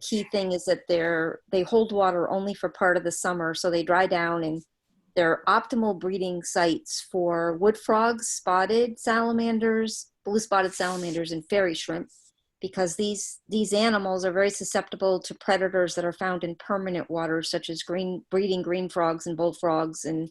key thing is that they hold water only for part of the summer, so they dry down, and they're optimal breeding sites for wood frogs, spotted salamanders, blue spotted salamanders, and fairy shrimp, because these animals are very susceptible to predators that are found in permanent waters, such as breeding green frogs and bullfrogs and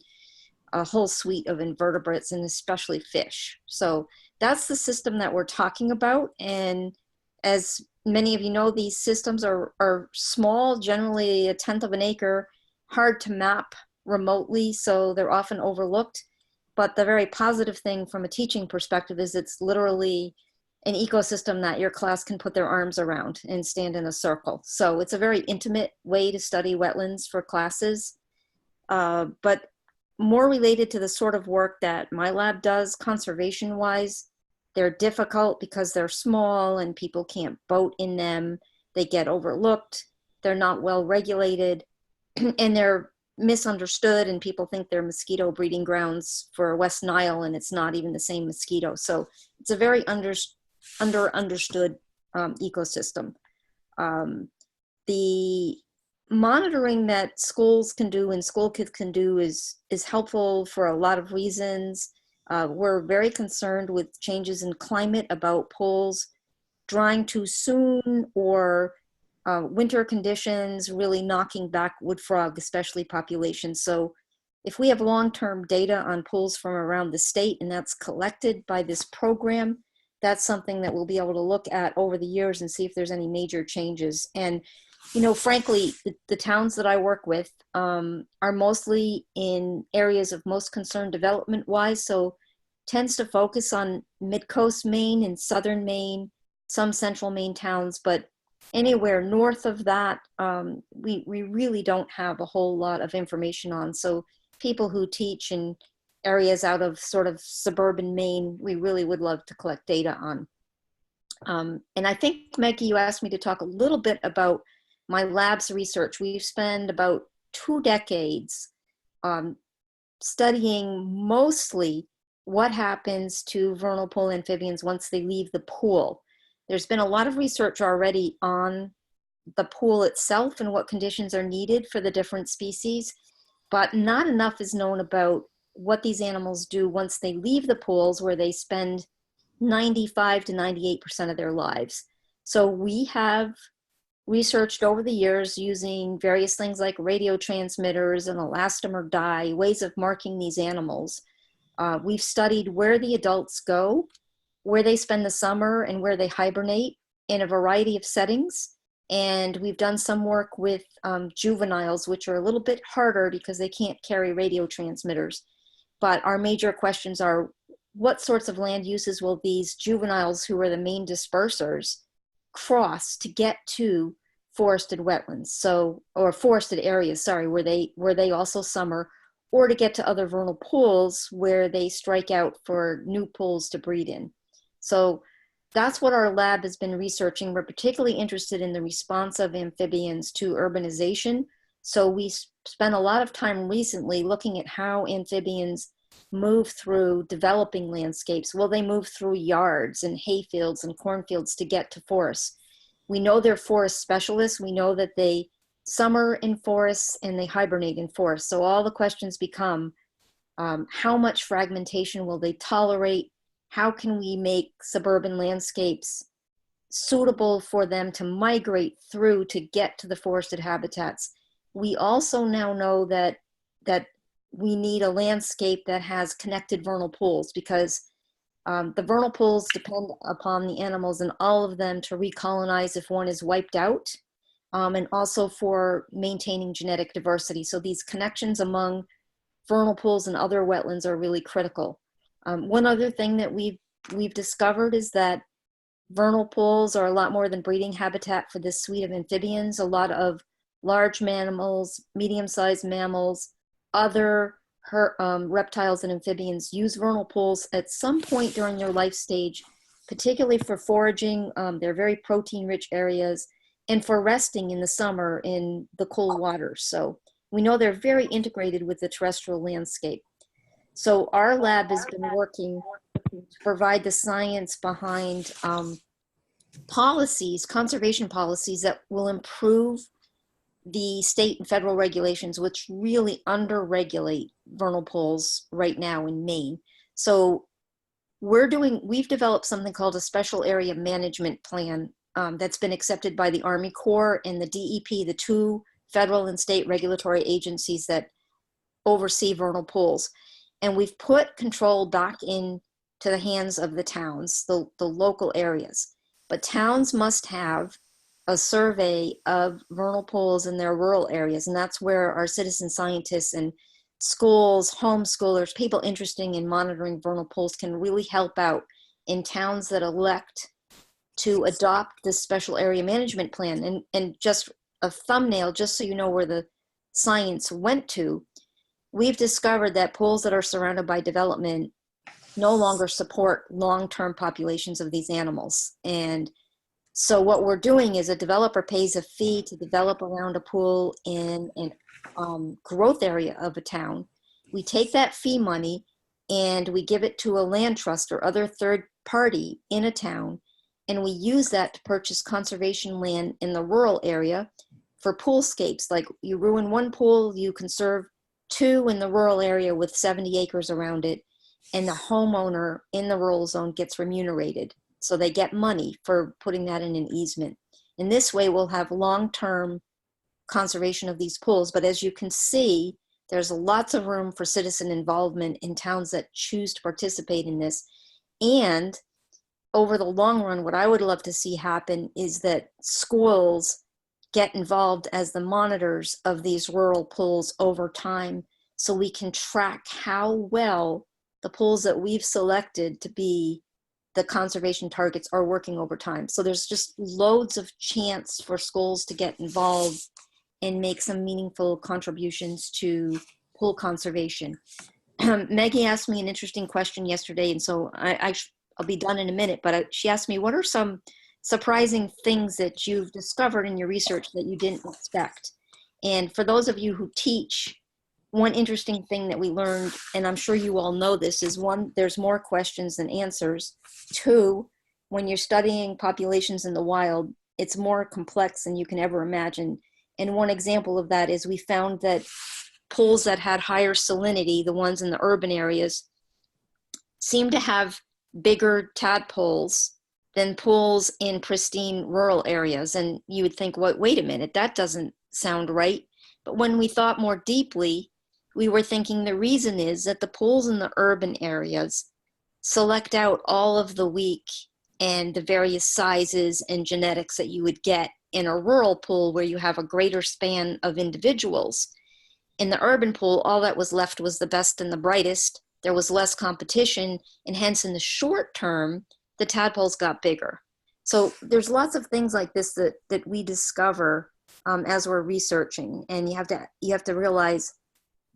a whole suite of invertebrates, and especially fish. So that's the system that we're talking about. And as many of you know, these systems are small, generally a tenth of an acre, hard to map remotely, so they're often overlooked. But the very positive thing from a teaching perspective is it's literally an ecosystem that your class can put their arms around and stand in a circle. So it's a very intimate way to study wetlands for classes, but more related to the sort of work that my lab does conservation-wise. They're difficult because they're small and people can't boat in them. They get overlooked. They're not well regulated, and they're misunderstood, and people think they're mosquito breeding grounds for West Nile, and it's not even the same mosquito. So it's a very understood ecosystem. The monitoring that schools can do and school kids can do is helpful for a lot of reasons. We're very concerned with changes in climate, about pools drying too soon, or winter conditions really knocking back wood frog, especially populations. So if we have long-term data on pools from around the state, and that's collected by this program, that's something that we'll be able to look at over the years and see if there's any major changes. And, you know, frankly, the towns that I work with are mostly in areas of most concern development-wise, so tends to focus on mid-coast Maine and southern Maine, some central Maine towns, but anywhere north of that, we really don't have a whole lot of information on. So people who teach in areas out of sort of suburban Maine, we really would love to collect data on. And I think, Maggie, you asked me to talk a little bit about my lab's research. We've spent about 2 decades studying mostly what happens to vernal pool amphibians once they leave the pool. There's been a lot of research already on the pool itself and what conditions are needed for the different species, but not enough is known about what these animals do once they leave the pools, where they spend 95 to 98% of their lives. So we have researched over the years using various things like radio transmitters and elastomer dye, ways of marking these animals. We've studied where the adults go, where they spend the summer, and where they hibernate in a variety of settings. And we've done some work with juveniles, which are a little bit harder because they can't carry radio transmitters. But our major questions are, what sorts of land uses will these juveniles, who are the main dispersers, cross to get to forested wetlands, so, or forested areas, sorry, where they also summer, or to get to other vernal pools where they strike out for new pools to breed in. So that's what our lab has been researching. We're particularly interested in the response of amphibians to urbanization. So we spent a lot of time recently looking at how amphibians move through developing landscapes. Will they move through yards and hayfields and cornfields to get to forests? We know they're forest specialists. We know that they summer in forests and they hibernate in forests. So all the questions become, how much fragmentation will they tolerate? How can we make suburban landscapes suitable for them to migrate through to get to the forested habitats? We also now know that we need a landscape that has connected vernal pools, because the vernal pools depend upon the animals and all of them to recolonize if one is wiped out, and also for maintaining genetic diversity. So these connections among vernal pools and other wetlands are really critical. One other thing that we've discovered is that vernal pools are a lot more than breeding habitat for this suite of amphibians. A lot of large mammals, medium-sized mammals, other reptiles and amphibians use vernal pools at some point during their life stage, particularly for foraging. They're very protein-rich areas, and for resting in the summer in the cool waters. So we know they're very integrated with the terrestrial landscape. So our lab has been working to provide the science behind policies, conservation policies that will improve the state and federal regulations, which really under-regulate vernal pools right now in Maine. So we've developed something called a special area management plan that's been accepted by the Army Corps and the DEP, the two federal and state regulatory agencies that oversee vernal pools. And we've put control back into the hands of the towns, the local areas. But towns must have a survey of vernal pools in their rural areas. And that's where our citizen scientists and schools, homeschoolers, people interested in monitoring vernal pools can really help out in towns that elect to adopt this special area management plan. And just a thumbnail, just so you know where the science went to, we've discovered that pools that are surrounded by development no longer support long-term populations of these animals. And so what we're doing is a developer pays a fee to develop around a pool in an growth area of a town. We take that fee money and we give it to a land trust or other third party in a town, and we use that to purchase conservation land in the rural area for poolscapes. Like you ruin one pool, you conserve two in the rural area with 70 acres around it, and the homeowner in the rural zone gets remunerated. So they get money for putting that in an easement. In this way, we'll have long-term conservation of these pools. But as you can see, there's lots of room for citizen involvement in towns that choose to participate in this. And over the long run, what I would love to see happen is that schools get involved as the monitors of these rural pools over time, so we can track how well the pools that we've selected to be the conservation targets are working over time. So there's just loads of chance for schools to get involved and make some meaningful contributions to pool conservation. Maggie asked me an interesting question yesterday, and so I'll be done in a minute, but she asked me, what are some surprising things that you've discovered in your research that you didn't expect? And for those of you who teach, one interesting thing that we learned, and I'm sure you all know this, is one, there's more questions than answers. Two, when you're studying populations in the wild, it's more complex than you can ever imagine. And one example of that is we found that pools that had higher salinity, the ones in the urban areas, seem to have bigger tadpoles than pools in pristine rural areas. And you would think, wait a minute, that doesn't sound right. But when we thought more deeply, we were thinking the reason is that the pools in the urban areas select out all of the weak and the various sizes and genetics that you would get in a rural pool where you have a greater span of individuals. In the urban pool, all that was left was the best and the brightest. There was less competition, and hence in the short term, the tadpoles got bigger. So there's lots of things like this that we discover as we're researching, and you have to realize,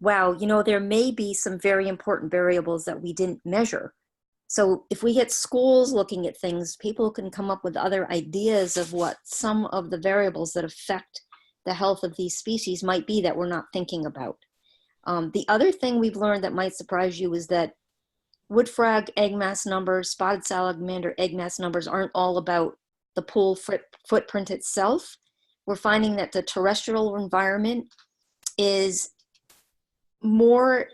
wow, there may be some very important variables that we didn't measure. So if we get schools looking at things, people can come up with other ideas of what some of the variables that affect the health of these species might be that we're not thinking about. The other thing we've learned that might surprise you is that wood frog egg mass numbers, spotted salamander egg mass numbers aren't all about the pool footprint itself. We're finding that the terrestrial environment is more,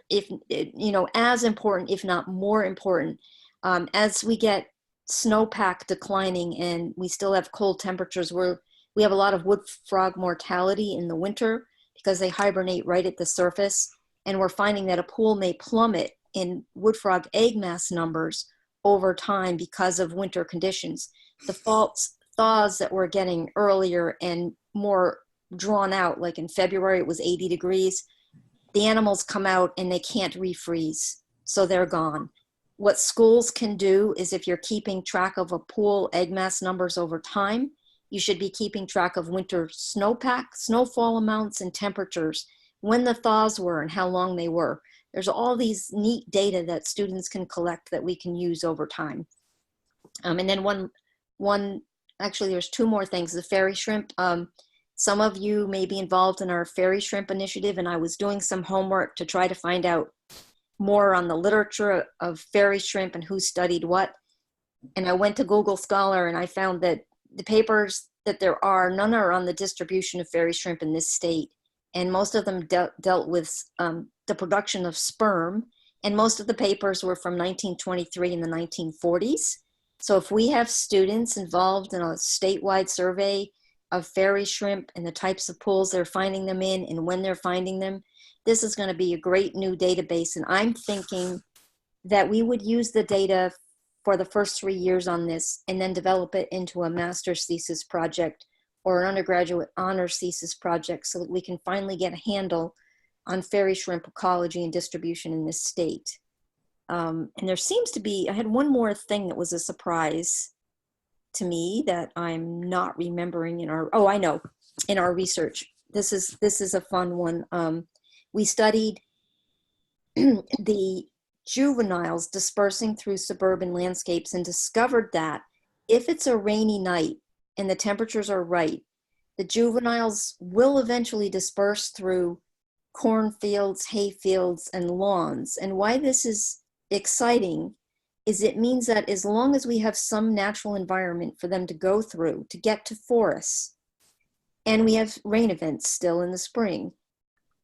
as important, if not more important. As we get snowpack declining and we still have cold temperatures, we have a lot of wood frog mortality in the winter because they hibernate right at the surface. And we're finding that a pool may plummet in wood frog egg mass numbers over time because of winter conditions. The thaws that we're getting earlier and more drawn out, like in February, it was 80 degrees. The animals come out and they can't refreeze, so they're gone. What schools can do is, if you're keeping track of a pool egg mass numbers over time, you should be keeping track of winter snowpack, snowfall amounts, and temperatures, when the thaws were and how long they were. There's all these neat data that students can collect that we can use over time. And then actually there's two more things. The fairy shrimp. Some of you may be involved in our fairy shrimp initiative, and I was doing some homework to try to find out more on the literature of fairy shrimp and who studied what. And I went to Google Scholar and I found that the papers that there are, none are on the distribution of fairy shrimp in this state. And most of them dealt with the production of sperm. And most of the papers were from 1923 and the 1940s. So if we have students involved in a statewide survey of fairy shrimp and the types of pools they're finding them in and when they're finding them, this is going to be a great new database. And I'm thinking that we would use the data for the first 3 years on this and then develop it into a master's thesis project or an undergraduate honors thesis project so that we can finally get a handle on fairy shrimp ecology and distribution in this state. And there seems to be, I had one more thing that was a surprise to me that I'm not remembering in our, oh, I know, in our research. This is a fun one. We studied the juveniles dispersing through suburban landscapes and discovered that if it's a rainy night and the temperatures are right, the juveniles will eventually disperse through cornfields, hayfields, and lawns. And why this is exciting is it means that as long as we have some natural environment for them to go through to get to forests, and we have rain events still in the spring,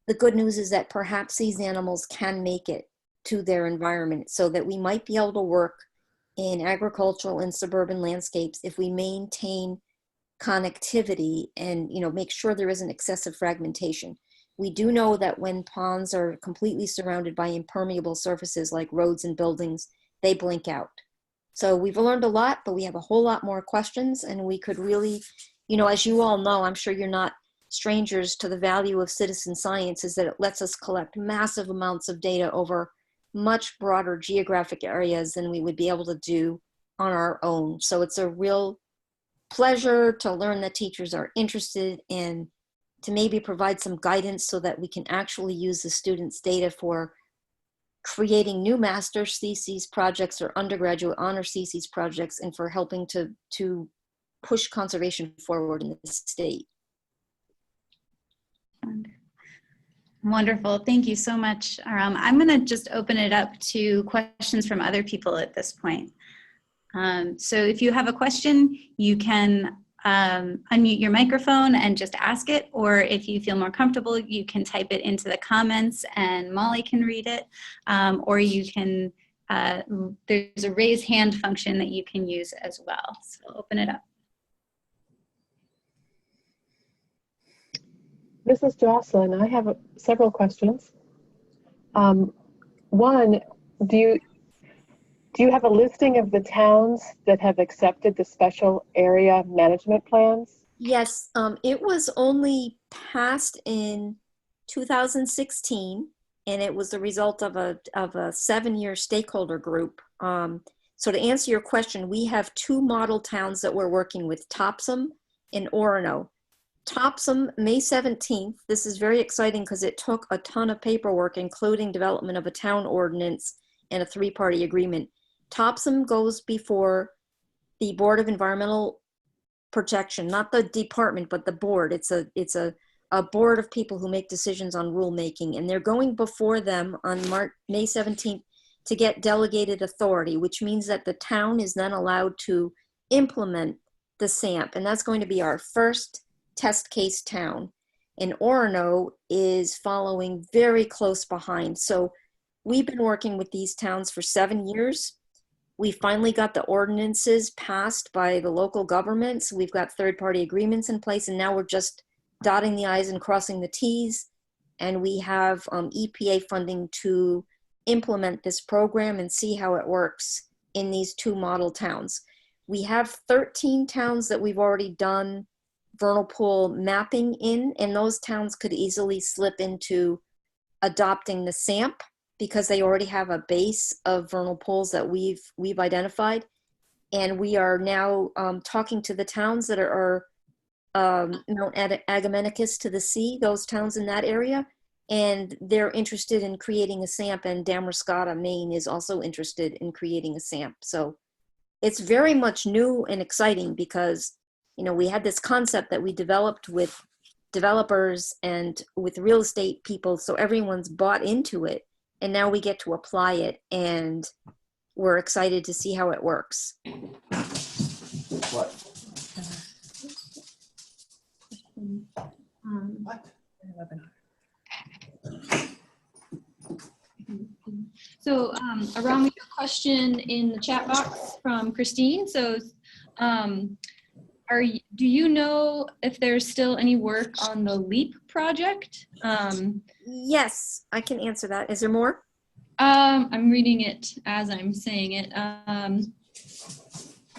the good news is that perhaps these animals can make it to their environment, so that we might be able to work in agricultural and suburban landscapes if we maintain connectivity and, you know, make sure there isn't excessive fragmentation. We do know that when ponds are completely surrounded by impermeable surfaces like roads and buildings, they blink out. So we've learned a lot, but we have a whole lot more questions, and we could really, you know, as you all know, I'm sure you're not strangers to the value of citizen science, is that it lets us collect massive amounts of data over much broader geographic areas than we would be able to do on our own. So it's a real pleasure to learn that teachers are interested in, to maybe provide some guidance so that we can actually use the students' data for creating new master's theses projects or undergraduate honors theses projects, and for helping to push conservation forward in the state. Wonderful. Thank you so much, Aram. I'm going to just open it up to questions from other people at this point. So if you have a question, you can unmute your microphone and just ask it, or if you feel more comfortable, you can type it into the comments and Molly can read it, or you can, there's a raise hand function that you can use as well. So I'll open it up. This is Jocelyn. I have several questions. One, do you have a listing of the towns that have accepted the special area management plans? Yes, it was only passed in 2016, and it was the result of a 7-year stakeholder group. So to answer your question, we have 2 model towns that we're working with, Topsom and Orono. Topsom, May 17th, this is very exciting because it took a ton of paperwork, including development of a town ordinance and a 3-party agreement. Topsom goes before the Board of Environmental Protection, not the department, but the board. It's a board of people who make decisions on rulemaking, and they're going before them on May 17th to get delegated authority, which means that the town is then allowed to implement the SAMP, and that's going to be our first test case town. And Orono is following very close behind. So we've been working with these towns for 7 years. We finally got the ordinances passed by the local governments. We've got 3rd-party agreements in place, and now we're just dotting the I's and crossing the T's. And we have EPA funding to implement this program and see how it works in these 2 model towns. We have 13 towns that we've already done vernal pool mapping in, and those towns could easily slip into adopting the SAMP because they already have a base of vernal pools that we've identified. And we are now talking to the towns that are Mount Agamenicus to the sea, those towns in that area, and they're interested in creating a SAMP, and Damariscotta, Maine is also interested in creating a SAMP. So it's very much new and exciting because, you know, we had this concept that we developed with developers and with real estate people, so everyone's bought into it, and now we get to apply it, and we're excited to see how it works. What? What? So Aram, we have a question in the chat box from Christine. So do you know if there's still any work on the LEAP project? Yes, I can answer that. Is there more? I'm reading it as I'm saying it.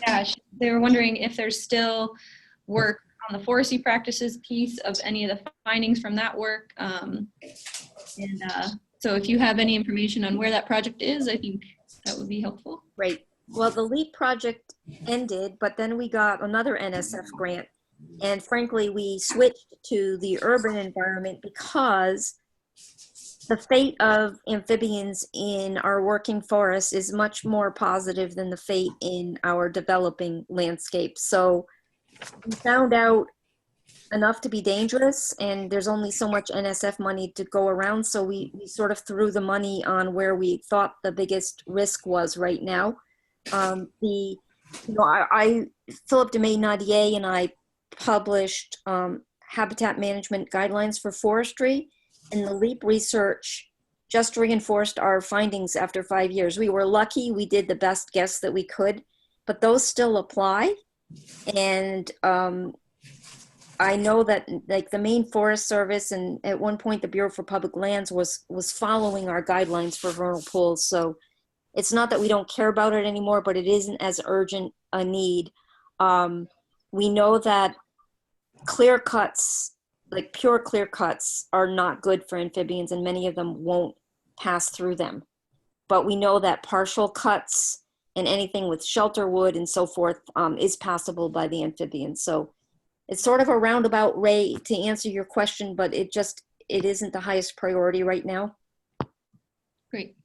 Yeah, they were wondering if there's still work on the forestry practices piece of any of the findings from that work. So if you have any information on where that project is, I think that would be helpful. Right. Well, the LEAP project ended, but then we got another NSF grant. And frankly, we switched to the urban environment because the fate of amphibians in our working forests is much more positive than the fate in our developing landscape. So we found out enough to be dangerous, and there's only so much NSF money to go around. So we sort of threw the money on where we thought the biggest risk was right now. Philip de Maine-Nadier and I published habitat management guidelines for forestry, and the LEAP research just reinforced our findings after 5 years. We were lucky, we did the best guess that we could, but those still apply. And I know that like the Maine Forest Service and at one point the Bureau for Public Lands was following our guidelines for vernal pools. So it's not that we don't care about it anymore, but it isn't as urgent a need. We know that clear cuts, like pure clear cuts, are not good for amphibians, and many of them won't pass through them. But we know that partial cuts and anything with shelter wood and so forth is passable by the amphibians. So it's sort of a roundabout way to answer your question, but it isn't the highest priority right now. Great.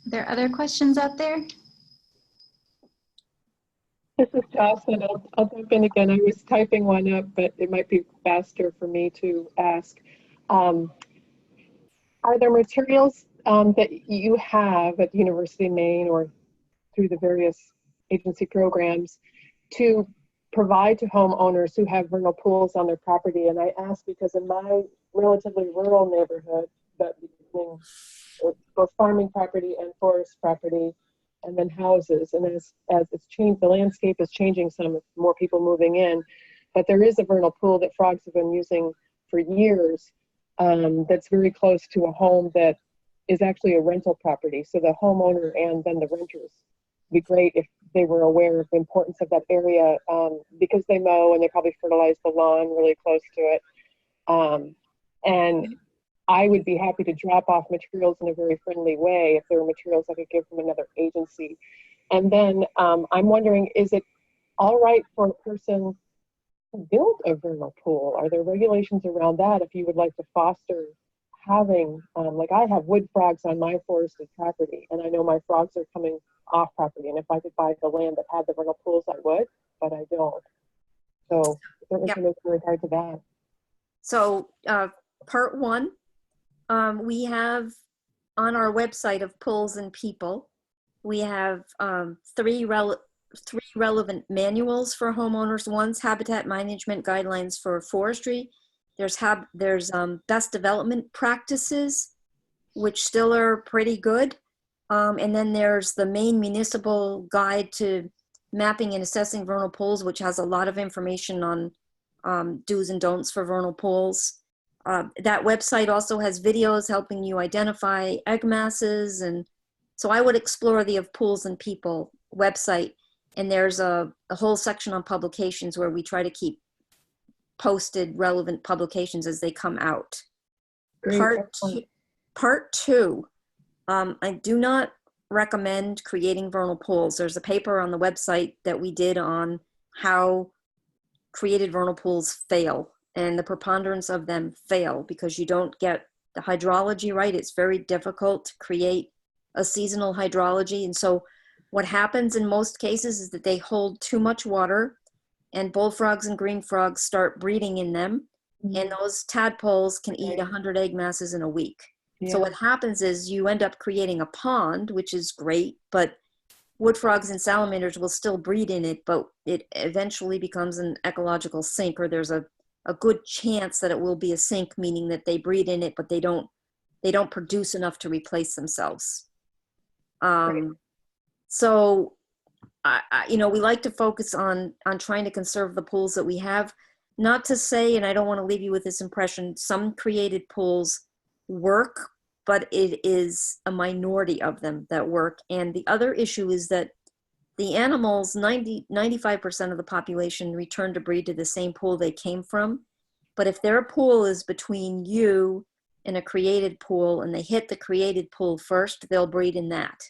Are there other questions out there? This is Jocelyn. I'll jump in again. I was typing one up, but it might be faster for me to ask. Are there materials that you have at the University of Maine or through the various agency programs to provide to homeowners who have vernal pools on their property? And I ask because in my relatively rural neighborhood, but both farming property and forest property, and then houses, and as it's changed, the landscape is changing some with more people moving in, but there is a vernal pool that frogs have been using for years that's very close to a home that is actually a rental property. So the homeowner and then the renters, it'd be great if they were aware of the importance of that area because they mow and they probably fertilize the lawn really close to it. And I would be happy to drop off materials in a very friendly way if there were materials I could give from another agency. And then I'm wondering, is it all right for a person to build a vernal pool? Are there regulations around that if you would like to foster having, like I have wood frogs on my forested property, and I know my frogs are coming off property, and if I could buy the land that had the vernal pools, I would, but I don't. So is there information in regard to that? So part one, we have on our website of Pools and People, we have three relevant manuals for homeowners. One's habitat management guidelines for forestry. There's best development practices, which still are pretty good. And then there's the Maine Municipal Guide to Mapping and Assessing Vernal Pools, which has a lot of information on do's and don'ts for vernal pools. That website also has videos helping you identify egg masses. And so I would explore the Of Pools and People website. And there's a whole section on publications where we try to keep posted relevant publications as they come out. Part two, I do not recommend creating vernal pools. There's a paper on the website that we did on how created vernal pools fail, and the preponderance of them fail because you don't get the hydrology right. It's very difficult to create a seasonal hydrology. And so what happens in most cases is that they hold too much water, and bullfrogs and green frogs start breeding in them. And those tadpoles can eat 100 egg masses in a week. So what happens is you end up creating a pond, which is great, but wood frogs and salamanders will still breed in it, but it eventually becomes an ecological sink, or there's a good chance that it will be a sink, meaning that they breed in it, but they don't produce enough to replace themselves. So, you know, we like to focus on trying to conserve the pools that we have. Not to say, and I don't want to leave you with this impression, some created pools work, but it is a minority of them that work. And the other issue is that the animals, 95% of the population return to breed to the same pool they came from. But if their pool is between you and a created pool and they hit the created pool first, they'll breed in that.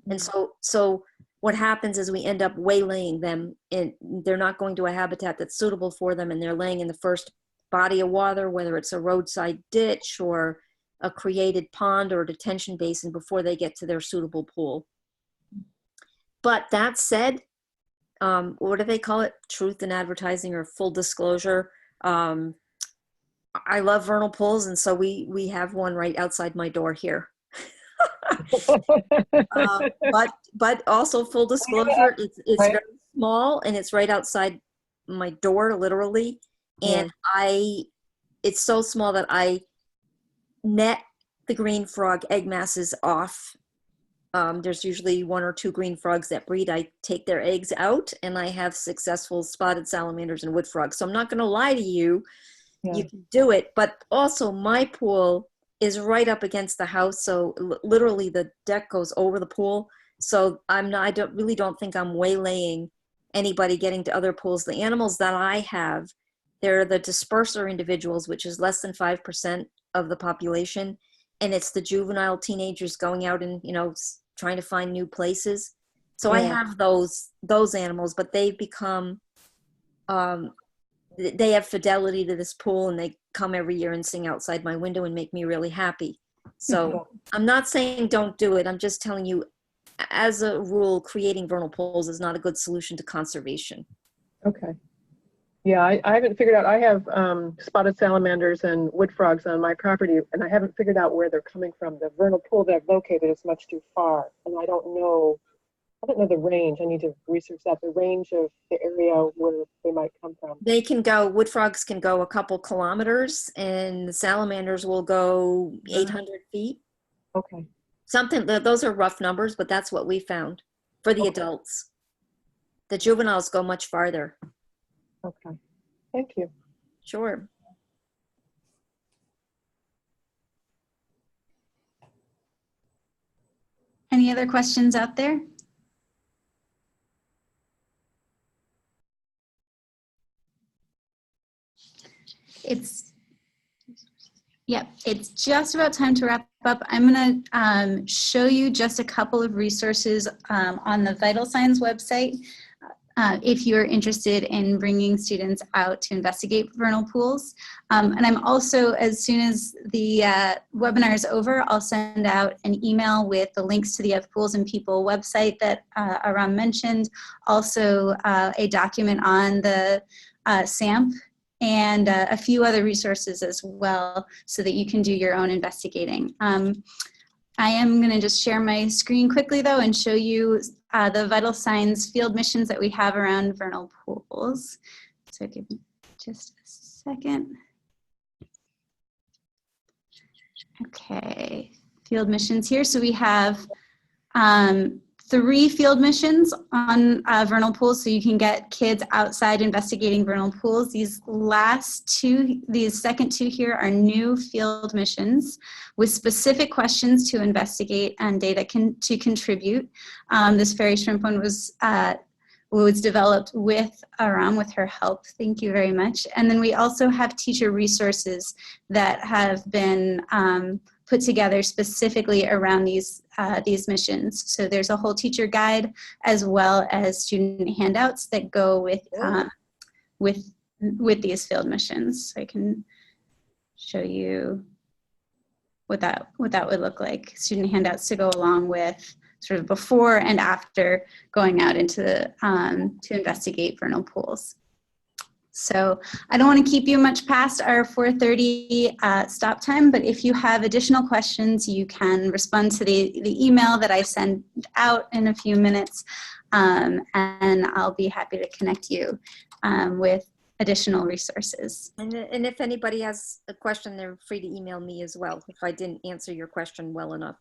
And so what happens is we end up waylaying them, and they're not going to a habitat that's suitable for them, and they're laying in the first body of water, whether it's a roadside ditch or a created pond or a detention basin, before they get to their suitable pool. But that said, what do they call it? Truth in advertising, or full disclosure. I love vernal pools, and so we have one right outside my door here. But also full disclosure, it's very small, and it's right outside my door, literally. And it's so small that I net the green frog egg masses off. There's usually 1 or 2 green frogs that breed. I take their eggs out, and I have successful spotted salamanders and wood frogs. So I'm not going to lie to you. You can do it. But also, my pool is right up against the house, so literally the deck goes over the pool. So I really don't think I'm waylaying anybody getting to other pools. The animals that I have, they're the disperser individuals, which is less than 5% of the population, and it's the juvenile teenagers going out and, you know, trying to find new places. So I have those animals, but they've become they have fidelity to this pool, and they come every year and sing outside my window and make me really happy. So I'm not saying don't do it. I'm just telling you, as a rule, creating vernal pools is not a good solution to conservation. Okay. Yeah, I haven't figured out. I have spotted salamanders and wood frogs on my property, and I haven't figured out where they're coming from. The vernal pool that I've located is much too far, and I don't know the range. I need to research that, the range of the area where they might come from. Wood frogs can go a couple kilometers, and the salamanders will go 800 feet. Okay. Those are rough numbers, but that's what we found for the adults. The juveniles go much farther. Okay. Thank you. Sure. Any other questions out there? It's just about time to wrap up. I'm going to show you just a couple of resources on the Vital Signs website if you're interested in bringing students out to investigate vernal pools. And I'm also, as soon as the webinar is over, I'll send out an email with the links to the Of Pools and People website that Aram mentioned, also a document on the SAMP, and a few other resources as well, so that you can do your own investigating. I am going to just share my screen quickly, though, and show you the vital signs field missions that we have around vernal pools. So give me just a second. Okay, field missions here. So we have 3 field missions on vernal pools, so you can get kids outside investigating vernal pools. These second 2 here are new field missions with specific questions to investigate and data to contribute. This fairy shrimp one was developed with Aram, with her help. Thank you very much. And then we also have teacher resources that have been put together specifically around these missions. So there's a whole teacher guide, as well as student handouts that go with these field missions. So I can show you what that would look like. Student handouts to go along with sort of before and after going out into the to investigate vernal pools. So I don't want to keep you much past our 4:30 stop time, but if you have additional questions, you can respond to the email that I send out in a few minutes, and I'll be happy to connect you with additional resources. And if anybody has a question, they're free to email me as well if I didn't answer your question well enough.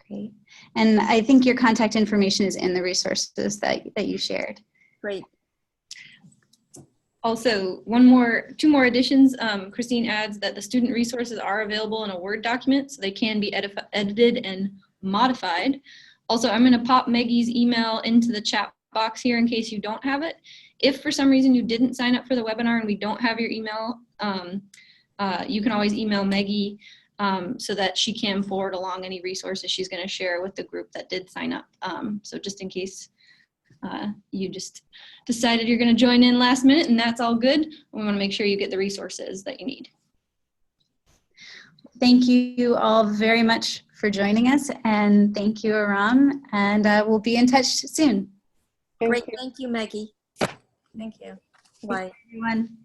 Great. And I think your contact information is in the resources that you shared. Great. Also, two more additions. Christine adds that the student resources are available in a Word document, so they can be edited and modified. Also, I'm going to pop Maggie's email into the chat box here in case you don't have it. If for some reason you didn't sign up for the webinar and we don't have your email, you can always email Maggie so that she can forward along any resources she's going to share with the group that did sign up. So just in case you just decided you're going to join in last minute, and that's all good, we want to make sure you get the resources that you need. Thank you all very much for joining us, and thank you, Aram, and we'll be in touch soon. Great. Thank you, Maggie. Thank you. Bye. Everyone.